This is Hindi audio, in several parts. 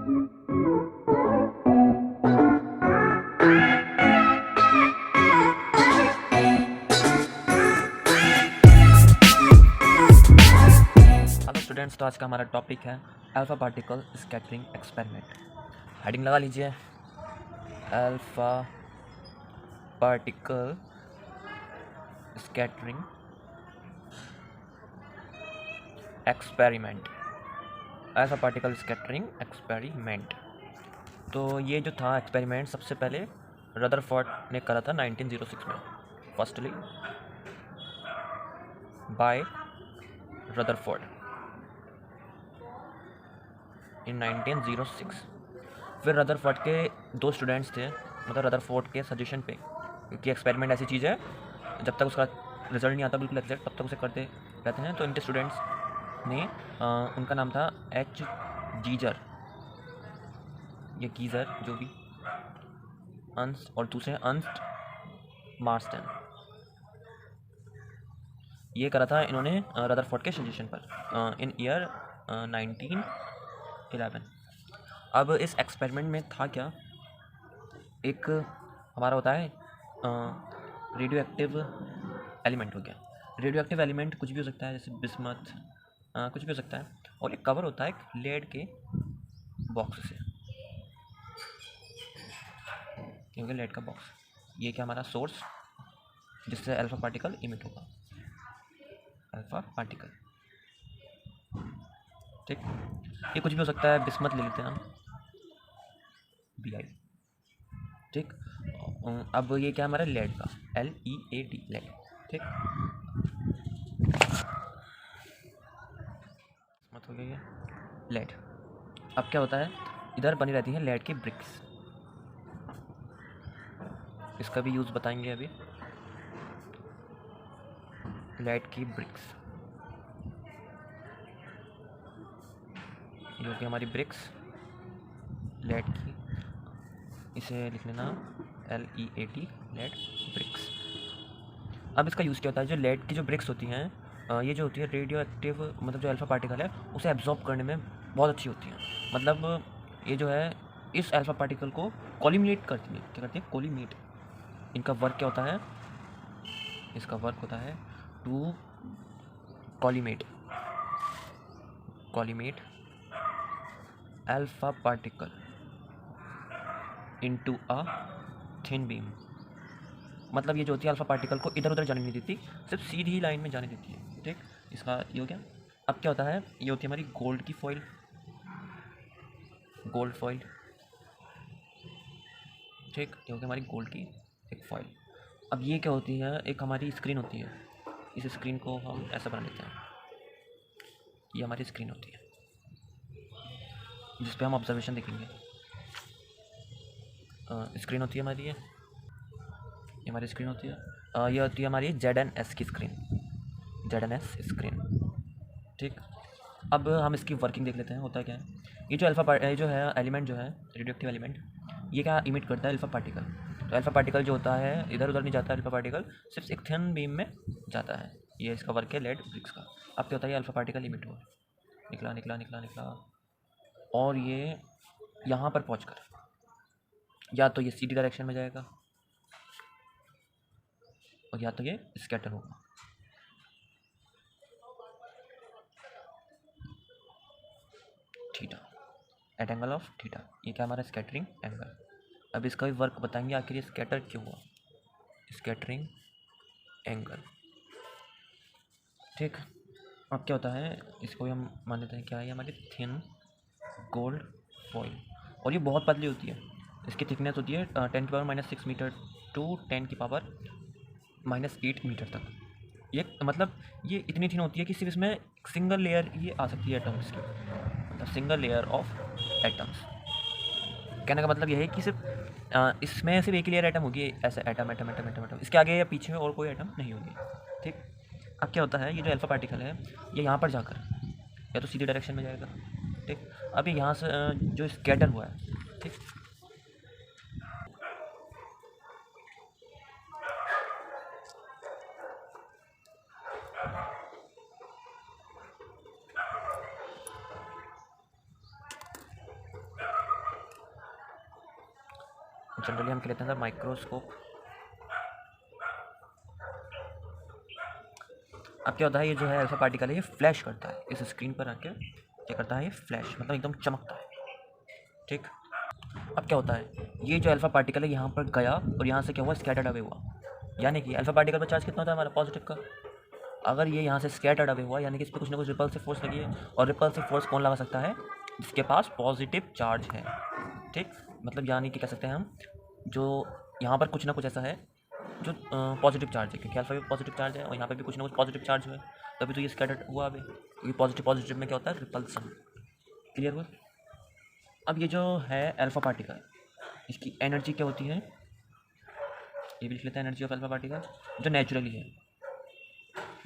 हेलो स्टूडेंट्स, तो आज का हमारा टॉपिक है alpha particle scattering experiment. Heading लगा लीजिए, alpha particle scattering experiment. Alpha particle scattering experiment. तो ये जो था एक्सपेरिमेंट सबसे पहले रदरफोर्ड ने करा था 1906 में, फर्स्टली बाय रदरफोर्ड इन 1906। फिर रदरफोर्ड के दो स्टूडेंट्स थे, मतलब रदरफोर्ड के सजेशन पे, क्योंकि एक्सपेरिमेंट ऐसी चीज़ है जब तक उसका रिजल्ट नहीं आता बिल्कुल एग्जैक्ट, तब तक उसे करते रहते हैं। तो इनके स्टूडेंट्स ने उनका नाम था एच गीजर, ये गीजर जो भी, अंस, और दूसरे अंस्ट मार्स्टन। ये करा था इन्होंने रदरफोर्ड के सजेशन पर इन ईयर 1911। अब इस एक्सपेरिमेंट में था क्या, एक हमारा होता है रेडियो एक्टिव एलिमेंट हो गया। रेडियो एक्टिव एलिमेंट कुछ भी हो सकता है, जैसे बिस्मथ, कुछ भी हो सकता है। और एक कवर होता है एक लेड के बॉक्स से, क्योंकि लेड का बॉक्स, ये क्या हमारा सोर्स जिससे अल्फा पार्टिकल इमिट होगा, अल्फा पार्टिकल। ठीक, ये कुछ भी हो सकता है, बिस्मथ ले लेते हैं हम, BI। ठीक, अब ये क्या हमारा लेड का, LEAD, लेड। ठीक, मत हो गया ये लेड। अब क्या होता है, इधर बनी रहती है लेड की ब्रिक्स, इसका भी यूज़ बताएंगे अभी। लेड की ब्रिक्स, जो कि हमारी ब्रिक्स लेड की, इसे लिख लेना LEAD, लेड ब्रिक्स। अब इसका यूज़ क्या होता है, जो लेड की जो ब्रिक्स होती हैं, ये जो होती है रेडियो एक्टिव, मतलब जो अल्फ़ा पार्टिकल है उसे एब्जॉर्ब करने में बहुत अच्छी होती हैं। मतलब ये जो है इस अल्फ़ा पार्टिकल को कोलिमेट करती है। क्या करती है? कोलिमेट। इनका वर्क क्या होता है, इसका वर्क होता है to collimate alpha particle into a thin beam. मतलब ये जो होती है अल्फ़ा पार्टिकल को इधर उधर जाने नहीं देती, सिर्फ सीधी ही लाइन में जाने देती है। ठीक, इसका ये हो गया। अब क्या होता है, ये होती है हमारी गोल्ड की फॉइल, गोल्ड फॉइल। ठीक, ये होगी हमारी गोल्ड की एक फॉइल। अब ये क्या होती है, एक हमारी स्क्रीन होती है। इस स्क्रीन को हम ऐसा बना लेते हैं, ये हमारी स्क्रीन होती है जिस पे हम ऑब्जर्वेशन देखेंगे। स्क्रीन होती है हमारी, ये हमारी स्क्रीन होती है। ये होती है हमारी ZNS की स्क्रीन, ZNS स्क्रीन। ठीक, अब हम इसकी वर्किंग देख लेते हैं, होता क्या है। ये जो ये जो है एलिमेंट, जो है रेडियो एक्टिव एलिमेंट, ये क्या इमिट करता है, अल्फ़ा पार्टिकल। तो अल्फ़ा पार्टिकल जो होता है इधर उधर नहीं जाता, अल्फ़ा पार्टिकल सिर्फ एक थिन बीम में जाता है। ये इसका वर्क है लेड ब्रिक्स का। अब क्या होता है, ये अल्फ़ा पार्टिकल इमिट हुआ, निकला निकला निकला निकला, और ये यहाँ पर पहुँच कर या तो ये सीधी डायरेक्शन में जाएगा, और या तो ये स्कैटर होगा। Theta, at angle of theta, ये क्या हमारा स्कैटरिंग एंगल। अब इसका भी वर्क बताएंगे, आखिर ये स्कैटर क्यों हुआ, स्कैटरिंग एंगल। ठीक, अब क्या होता है, इसको भी हम मान लेते हैं क्या है, हमारी थिन गोल्ड फॉइल, और ये बहुत पतली होती है। इसकी थिकनेस होती है 10⁻⁻6 मीटर टू 10⁻⁻8 मीटर तक। ये मतलब ये इतनी थिन होती है कि सिर्फ इसमें सिंगल लेयर ये आ सकती है एटम्स की, मतलब सिंगल लेयर ऑफ एटम्स। कहने का मतलब यह है कि सिर्फ इसमें सिर्फ एक ही लेयर एटम होगी, ऐसे atom atom atom atom atom, इसके आगे या पीछे और कोई एटम नहीं होगी। ठीक, अब क्या होता है, ये जो अल्फ़ा पार्टिकल है ये यहाँ पर जाकर या तो सीधी डायरेक्शन में जाएगा। ठीक, अभी यहाँ से जो स्कैटर हुआ है, ठीक, जनरली हम कहते हैं माइक्रोस्कोप। अब क्या होता है, ये जो है अल्फा पार्टिकल है ये फ्लैश करता है इस स्क्रीन पर आके, क्या करता है ये फ्लैश मतलब एकदम चमकता है। ठीक, अब क्या होता है, ये जो अल्फा पार्टिकल है यहाँ पर गया और यहाँ से क्या हुआ, स्कैटर्ड अवे हुआ। यानी कि अल्फा पार्टिकल पर चार्ज कितना होता है हमारा पॉजिटिव का, अगर ये यहाँ से स्कैटर्ड अवे हुआ यानी कि इस पर कुछ ना कुछ रिपल्सिव फोर्स लगी है, और रिपल्सिव फोर्स कौन लगा सकता है, जिसके पास पॉजिटिव चार्ज है। ठीक, मतलब यानी कि कह सकते हैं हम, जो यहाँ पर कुछ ना कुछ ऐसा है जो पॉजिटिव चार्ज है, क्योंकि अल्फा भी पॉजिटिव चार्ज है और यहाँ पर भी कुछ ना कुछ पॉजिटिव चार्ज है, तभी तो ये स्कैटर्ड हुआ अभी, क्योंकि पॉजिटिव पॉजिटिव में क्या होता है, रिपल्सन। क्लियर हुआ। अब ये जो है अल्फा पार्टिकल, इसकी एनर्जी क्या होती है, ये भी लिख लेते हैं, एनर्जी ऑफ अल्फा पार्टिकल जो नेचुरली है,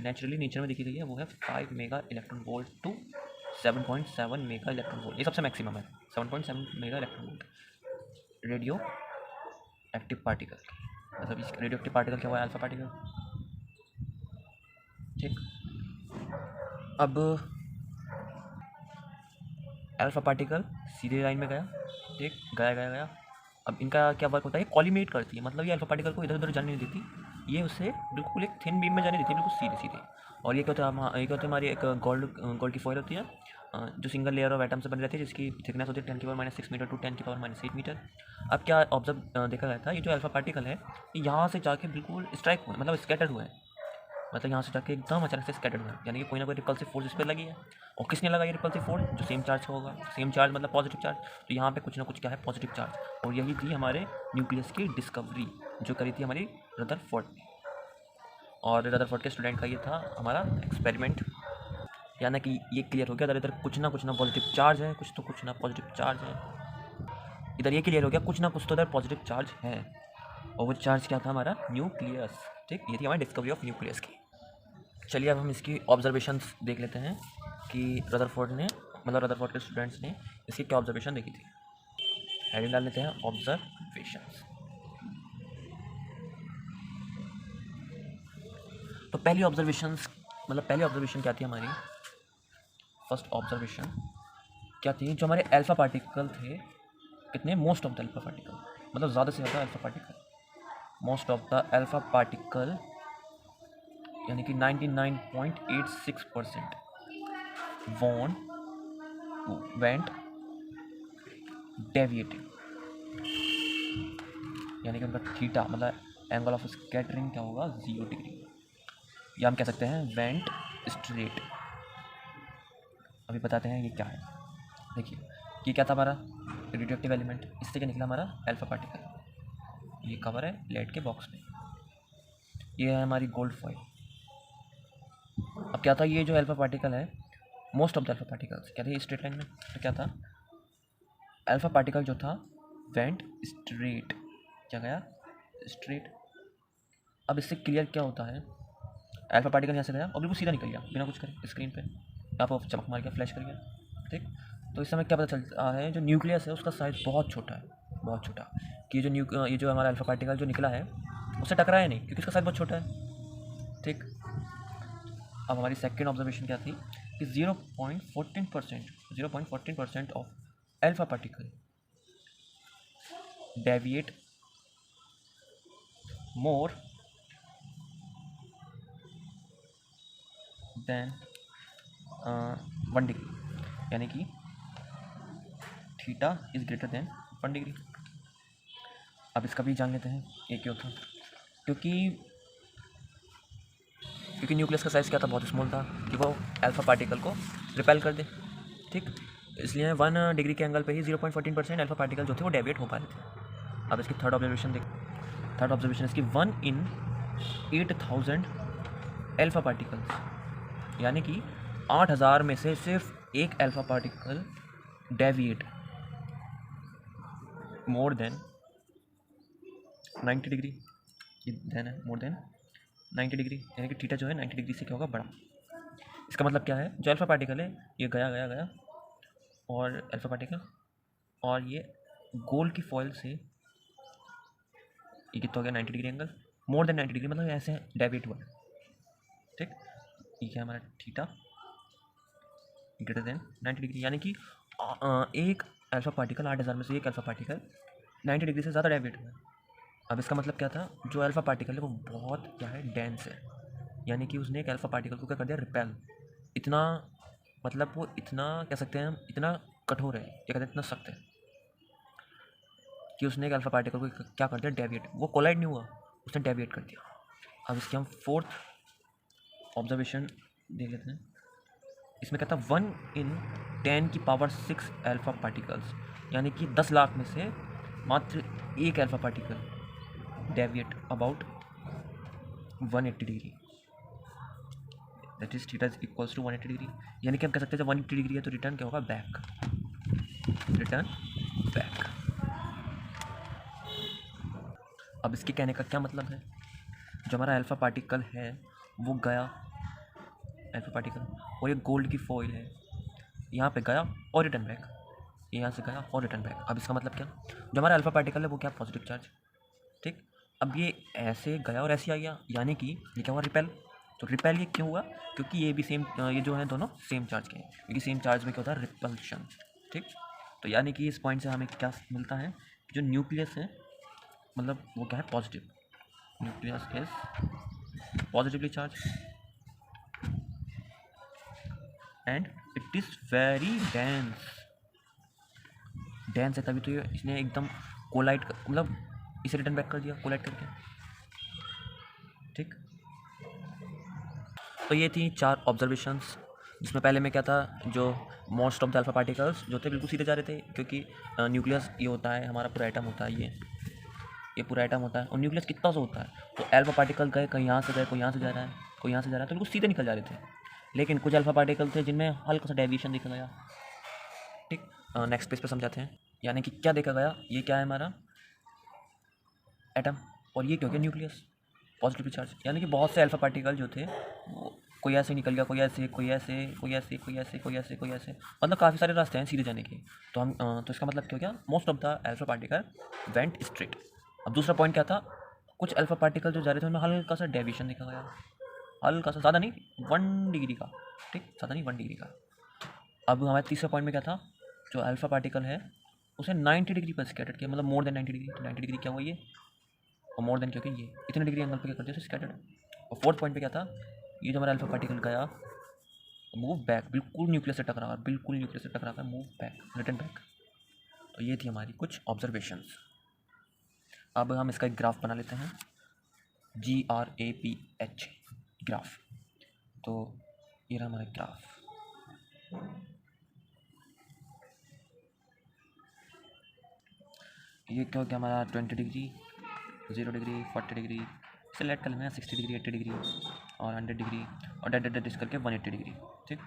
नेचुरली नेचर में देखी गई है, वो है 5 mega electron volt to 7.7 mega electron volt, ये सबसे मैक्सिमम है 7.7 mega electron volt. Radioactive particle, मतलब इस रेडियो एक्टिव पार्टिकल क्या हुआ है, अल्फा पार्टिकल। ठीक, अब अल्फा पार्टिकल सीधे लाइन में गया, ठीक, गया गया गया। अब इनका क्या वर्क होता है, कॉलीमेट करती है, मतलब ये अल्फा पार्टिकल को इधर उधर जाने नहीं देती, ये उसे बिल्कुल एक थिन बीम में जाने देती है, बिल्कुल सीधे सीधे। और ये क्या होता है, ये क्या होता है, हमारी एक गोल्ड की फॉइल होती है, जो सिंगल लेयर ऑफ एटम से बनी रहती है, जिसकी थिकनेस होती है 10⁻�6 मीटर टू 10⁻⁸ मीटर। अब क्या ऑब्जर्व देखा गया था, ये जो अल्फा पार्टिकल है ये यहाँ से जाके बिल्कुल स्ट्राइक हुए, मतलब स्कैटर्ड हुए हैं, मतलब यहाँ से जाके एकदम अचानक से स्कैटर्ड हुआ, यानी कि कोई ना कोई रिपल्सिव फोर्स इस पर लगी है। और किसने लगा ये रिपल्सिव फोर्स, जो सेम चार्ज का होगा, सेम चार्ज मतलब पॉजिटिव चार्ज, तो यहाँ पे कुछ ना कुछ क्या है, पॉजिटिव चार्ज। और यही थी हमारे न्यूक्लियस की डिस्कवरी जो करी थी हमारी रदरफोर्ड ने, और रदरफोर्ड के स्टूडेंट का ये था हमारा एक्सपेरिमेंट। यानी कि ये क्लियर हो गया, इधर इधर कुछ ना पॉजिटिव चार्ज है, कुछ ना पॉजिटिव चार्ज है, इधर ये क्लियर हो गया, कुछ ना कुछ तो इधर पॉजिटिव चार्ज है, और वो चार्ज क्या था, हमारा न्यूक्लियस। ठीक, ये थी हमारी डिस्कवरी ऑफ न्यूक्लियस की। चलिए अब हम इसकी ऑब्जर्वेशंस देख लेते हैं कि रदरफोर्ड ने, मतलब रदरफोर्ड के स्टूडेंट्स ने इसकी क्या ऑब्जर्वेशन देखी थी। हेडिंग डाल लेते हैं, ऑब्जर्वेशंस। तो पहली ऑब्जर्वेशंस, मतलब पहली ऑब्जर्वेशन क्या थी हमारी, फर्स्ट ऑब्जर्वेशन क्या थी, जो हमारे अल्फा पार्टिकल थे, कितने, most of the alpha particle, मतलब ज़्यादा से ज़्यादा alpha particle, most of the alpha particle यानी कि 99.86% वेंट डेविएटिंग, यानी कि उनका थीटा मतलब एंगल ऑफ स्कैटरिंग क्या होगा, 0 डिग्री, या हम कह सकते हैं वेंट स्ट्रेट। अभी बताते हैं ये क्या है। देखिए ये क्या था हमारा रेडियोएक्टिव एलिमेंट, इससे क्या निकला हमारा अल्फा पार्टिकल, ये कवर है लेड के बॉक्स में, ये है हमारी गोल्ड फॉइल। अब क्या था, ये जो अल्फा पार्टिकल है, most of the alpha particles क्या थे स्ट्रेट लाइन में, तो क्या था, अल्फा पार्टिकल जो था वेंट स्ट्रेट, क्या गया, स्ट्रेट। अब इससे क्लियर क्या होता है, अल्फा पार्टिकल यहाँ से गया और बिल्कुल सीधा निकल गया बिना कुछ करे स्क्रीन पे, यहाँ पर चमक मार गया, फ्लैश कर गया। ठीक, तो इस समय क्या पता चलता है, जो न्यूक्लियस है उसका साइज बहुत छोटा है, बहुत छोटा, कि ये जो हमारा अल्फा पार्टिकल जो निकला है उससे टकराया नहीं, क्योंकि उसका साइज बहुत छोटा है। ठीक, अब हमारी सेकेंड ऑब्जर्वेशन क्या थी कि 0.14% of alpha particle deviate more then 1 degree, यानी कि theta is greater than 1 degree. अब इसका भी जान लेते हैं ये क्यों था, क्योंकि न्यूक्लियस का साइज़ क्या था, बहुत स्मॉल था, कि वो अल्फा पार्टिकल को रिपेल कर दे। ठीक, इसलिए 1 डिग्री के एंगल पे ही 0.14% अल्फा पार्टिकल जो थे वो डेविएट हो पा रहे थे। अब इसकी थर्ड ऑब्जर्वेशन देख, थर्ड ऑब्जर्वेशन इसकी 1 in 8000 अल्फा पार्टिकल्स, यानी कि 8000 में से सिर्फ एक alpha particle deviate more than 90 degree, then है मोर देन 90 डिग्री, यानी कि थीटा जो है 90 डिग्री से क्या होगा, बड़ा। इसका मतलब क्या है, जो अल्फा पार्टिकल है ये गया गया गया, और अल्फा पार्टिकल, और ये गोल्ड की फॉइल से ये कितना हो गया, 90 डिग्री एंगल, मोर देन 90 डिग्री, मतलब ऐसे डेविएट हुआ। ठीक, ये क्या हमारा थीटा ग्रेटर देन 90 डिग्री, यानी कि एक अल्फा पार्टिकल, 8000 में से एक अल्फा पार्टिकल 90 डिग्री से ज़्यादा डेविएट हुआ है। अब इसका मतलब क्या था, जो अल्फ़ा पार्टिकल है वो बहुत क्या है, डेंस है, यानी कि उसने एक अल्फ़ा पार्टिकल को क्या कर दिया, रिपेल। इतना मतलब वो इतना कह सकते हैं हम, इतना कठोर है, या कहते हैं इतना सख्त है कि उसने एक अल्फ़ा पार्टिकल को क्या कर दिया, डेविएट। वो कोलाइड नहीं हुआ, उसने डेविएट कर दिया। अब इसकी हम फोर्थ ऑब्जर्वेशन देख लेते हैं। इसमें कहता है 1 × 10⁻⁶ अल्फ़ा पार्टिकल्स, यानी कि 10 लाख में से मात्र एक alpha particle deviate about 180 degree, that is theta is equals to 180 degree. यानी कि हम कह सकते हैं जब 180 डिग्री है तो रिटर्न क्या होगा, बैक, रिटर्न बैक। अब इसके कहने का क्या मतलब है, जो हमारा अल्फ़ा पार्टिकल है वो गया, अल्फ़ा पार्टिकल, और ये गोल्ड की फॉइल है, यहाँ पे गया और रिटर्न बैक, यहाँ से गया और रिटर्न बैक। अब इसका मतलब क्या, जो हमारा अल्फ़ा पार्टिकल है वो क्या, पॉजिटिव चार्ज, ठीक। अब ये ऐसे गया और ऐसे आ गया, यानी कि ये क्या हुआ, रिपेल। तो रिपेल ये क्यों हुआ, क्योंकि ये भी सेम, ये जो है दोनों सेम चार्ज के हैं, क्योंकि सेम चार्ज में क्या होता है, रिपल्शन, ठीक। तो यानी कि इस पॉइंट से हमें क्या मिलता है, जो न्यूक्लियस है मतलब वो क्या है, positive, nucleus is positively charge and it is very dense, dense है, तभी तो ये इसने एकदम कोलाइड मतलब इसे रिटर्न बैक कर दिया कोलाइड करके, ठीक। तो ये थी 4 ऑब्जर्वेशंस, जिसमें पहले में क्या था, जो most of the alpha particles जो थे बिल्कुल सीधे जा रहे थे, क्योंकि न्यूक्लियस ये होता है हमारा पूरा एटम होता है, ये पूरा एटम होता है, और न्यूक्लियस कितना सा होता है, तो अल्फा पार्टिकल गए कहीं यहाँ से गए, कोई यहाँ से जा रहा है, कोई यहाँ से जा रहा है, तो बिल्कुल सीधे निकल जा रहे थे। लेकिन कुछ अल्फा पार्टिकल थे जिनमें हल्का सा डेविएशन देखा गया, ठीक। नेक्स्ट पेज पे समझाते हैं। यानी कि क्या देखा गया, ये क्या है हमारा एटम, और ये क्या हो गया, न्यूक्लियस पॉजिटिव चार्ज। यानी कि बहुत से अल्फा पार्टिकल जो थे वो कोई ऐसे निकल गया, कोई ऐसे, कोई ऐसे, कोई ऐसे, कोई ऐसे, कोई ऐसे, कोई ऐसे, मतलब काफ़ी सारे रास्ते हैं सीधे जाने के। तो हम तो इसका मतलब क्या हो गया, most of the alpha particle went straight. अब दूसरा पॉइंट क्या था, कुछ अल्फा पार्टिकल जो जा रहे थे उनमें हल्का सा डेविएशन देखा गया, हल्का सा, ज़्यादा नहीं, 1 डिग्री का, ठीक, ज़्यादा नहीं, 1 डिग्री का। अब हमारे तीसरा पॉइंट में क्या था, जो अल्फा पार्टिकल है उसे 90 डिग्री पर स्कैटर्ड किया, मतलब मोर देन 90 डिग्री। तो 90 डिग्री क्या हुआ ये, और मोर देन, क्योंकि ये इतने डिग्री एंगल पे क्या कर दिया, स्कैटर्ड। और फोर्थ पॉइंट पे क्या था, ये जो हमारा अल्फा पार्टिकल गया मूव बैक, बिल्कुल न्यूक्लियस से टकरा, बिल्कुल न्यूक्लियस से टकरा कर मूव बैक, रिटर्न बैक। तो ये थी हमारी कुछ ऑब्जर्वेशंस। अब हम इसका एक ग्राफ बना लेते हैं, GRAPH ग्राफ। तो ये रहा हमारा ग्राफ। ये क्या हो गया हमारा 20 डिग्री, 0 डिग्री, 40 डिग्री, सेलेक्ट कर लेना, 60 डिग्री, 80 डिग्री और 100 डिग्री, और डेट डेट करके 180 डिग्री, ठीक।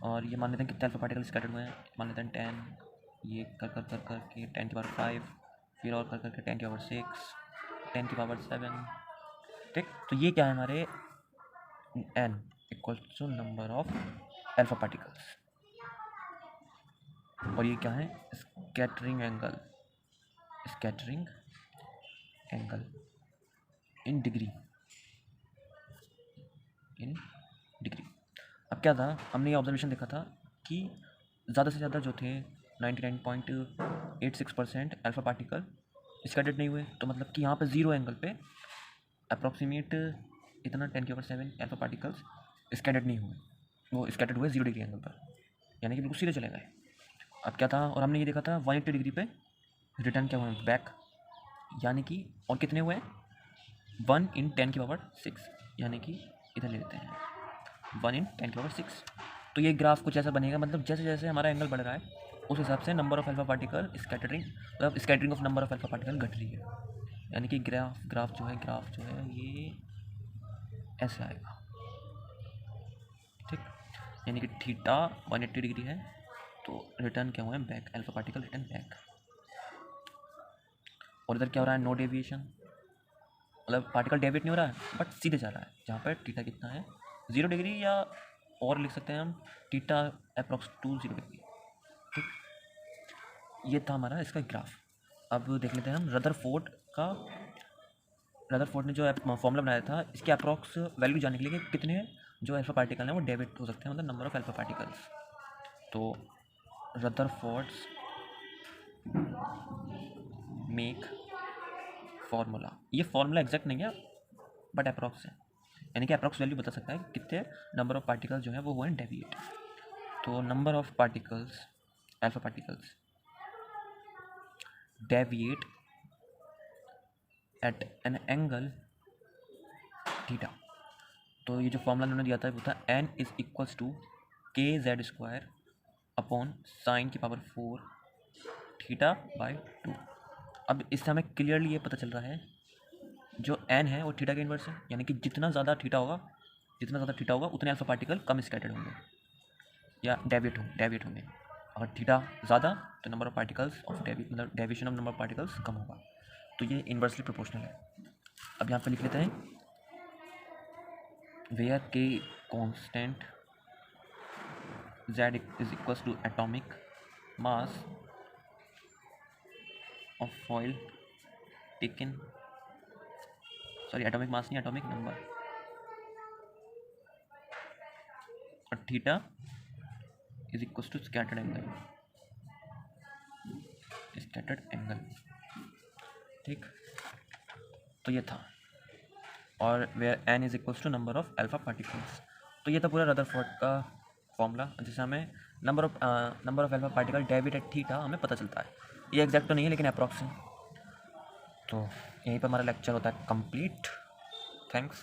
और ये मान लेते हैं कितने अल्फा पार्टिकल स्कैटर्ड हुए हैं, मान लेते हैं 10, ये कर कर कर करके 10⁻5, फिर और कर करके 10⁻6, 10⁻7, ठीक। तो ये क्या है हमारे n equals to number of alpha particles, और ये क्या है, scattering angle, scattering angle in degree, in degree. अब क्या था, हमने ये ऑब्जर्वेशन देखा था कि ज़्यादा से ज़्यादा जो थे 99.86% अल्फा पार्टिकल स्कैटर्ड नहीं हुए। तो मतलब कि यहाँ पे 0 एंगल पे अप्रॉक्सीमेट इतना 10⁻7 अल्फा पार्टिकल्स स्कैटर्ड नहीं हुए, वो स्कैटर्ड हुए 0 डिग्री एंगल पर, यानी कि बिल्कुल सीधे चले गए। अब क्या था, और हमने ये देखा था 180 डिग्री पे रिटर्न क्या हुए, बैक, यानी कि और कितने हुए, 1 × 10⁻6, यानी कि इधर ले लेते हैं 1 × 10⁻6। तो ये ग्राफ कुछ ऐसा बनेगा, मतलब जैसे जैसे हमारा एंगल बढ़ रहा है उस हिसाब से number of alpha particle scattering, मतलब scattering of number of alpha particle घट रही है। यानी कि ग्राफ जो है ये ऐसे आएगा, ठीक। यानी कि थीटा 180 डिग्री है, तो रिटर्न क्या हुआ है, back, alpha particle return back. और इधर क्या हो रहा है, नो डेविएशन, मतलब पार्टिकल डेविएट नहीं हो रहा है बट सीधे जा रहा है, जहाँ पर थीटा कितना है, 0 डिग्री, या और लिख सकते हैं हम थीटा अप्रॉक्स टू 0 डिग्री, ठीक। ये था हमारा इसका ग्राफ। अब देख लेते हैं हम रदरफोर्ड ने जो फॉर्मूला बनाया था, इसके अप्रॉक्स वैल्यू जानने के लिए कि कितने जो अल्फा पार्टिकल हैं वो डेविएट हो सकते हैं, मतलब नंबर ऑफ अल्फा पार्टिकल्स। तो रदरफोर्ड्स मेक फार्मूला, ये फार्मूला एग्जैक्ट नहीं है बट अप्रॉक्स है, यानी कि अप्रॉक्स वैल्यू बता सकता है कितने नंबर ऑफ पार्टिकल्स जो है वो हुए डेविएट। तो number of particles, alpha particles deviate at an angle theta. तो ये जो फॉर्मूला उन्होंने दिया था वो था n इज इक्वल्स टू के जेड स्क्वायर अपॉन साइन की पावर 4 थीटा बाय 2। अब इससे हमें क्लियरली ये पता चल रहा है जो n है वो थीटा के इन्वर्स है, यानी कि जितना ज़्यादा थीटा होगा उतने अल्फा पार्टिकल कम स्कैटर्ड होंगे या डेविएट होंगे। अगर थीटा ज़्यादा तो नंबर ऑफ पार्टिकल्स ऑफ मतलब deviation of number of particles कम होगा। तो ये इन्वर्सली प्रोपोर्शनल है। अब यहाँ पर लिख लेते हैं where K constant, z is equals to atomic mass of foil taken, sorry atomic mass नहीं, एटॉमिक नंबर, और theta is equals to scattered angle. ठीक, तो ये था, और where n is equals to number of alpha particles. तो ये था पूरा रदरफोर्ड का फॉर्मूला, जिससे हमें number of alpha particle deviate at theta हमें पता चलता है। ये एग्जैक्ट तो नहीं है लेकिन अप्रॉक्स है। तो यहीं पर हमारा लेक्चर होता है कंप्लीट। थैंक्स।